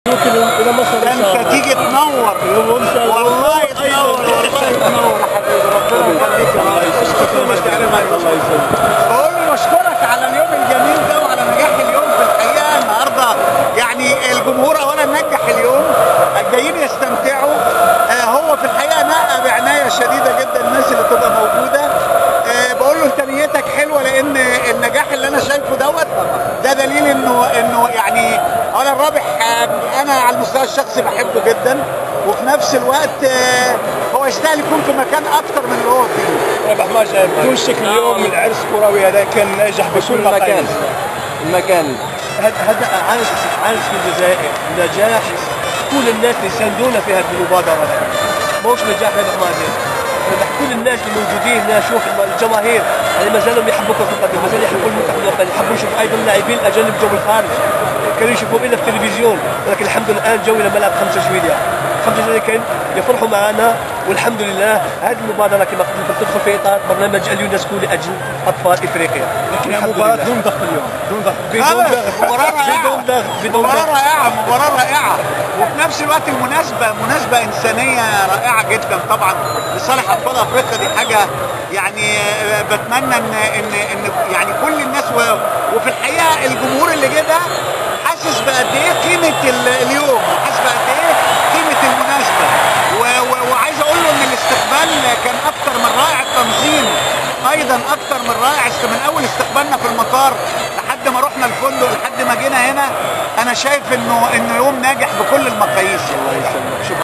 ممكن الى مصر ان شاء الله. انت تيجي تنور والله تنور والله تنور يا حبيبي، ربنا يخليك يا رب. بقول له بشكرك على اليوم الجميل ده وعلى نجاح اليوم في الحقيقه النهارده. يعني الجمهور اولا نجح اليوم، جايين يستمتعوا. هو في الحقيقه نقى بعنايه شديده جدا الناس اللي تبقى موجوده. بقول له انت نيتك حلوه، لان النجاح اللي انا شايفه دوت ده دليل انه يعني اولا رابح انا على المستوى الشخصي بحبه جدا، وفي نفس الوقت هو يستاهل يكون في مكان اكتر من اللي هو فيه. رابح ما شايف بدون شك اليوم العرس الكروي هذا كان ناجح بكل مكان. المكان هذا عرس في الجزائر نجاح، كل الناس اللي يساندونا في هذه المبادره، ماهوش نجاح رابح مازال. كل الناس الموجودين هنا، شوف الجماهير يعني ما زالوا يحبوا كرة القدم، ما زالوا يحبوا المنتخب الوطني، يحبوا يشوفوا ايضا اللاعبين الاجانب جو من الخارج، كانوا يشوفوا الا في التلفزيون، ولكن الحمد لله الان جو الى ملعب 5 جويلية. 5 جويلية كان يفرحوا معنا، والحمد لله هذه المبادره كما قلت لكم تدخل في اطار برنامج اليونسكو لاجل اطفال افريقيا. لكن مباراة دون ضغط اليوم، دون ضغط، مباراة رائعة، مباراة رائعة، وفي نفس الوقت مناسبة إنسانية رائعة جدا طبعا لصالح أطفال أفريقيا. دي حاجة يعني بتمنى إن يعني كل الناس وفي الحقيقة الجمهور اللي جه ده حاسس بقد إيه قيمة اليوم، وحاسس بقد إيه قيمة المناسبة، وعايز أقول له إن الاستقبال كان أكتر من رائع، التنظيم أيضا أكتر من رائع، من أول استقبالنا في المطار لحد ما رحنا الفندق لحد ما جينا هنا. أنا شايف إنه يوم ناجح بكل المقاييس. الله يسلمك.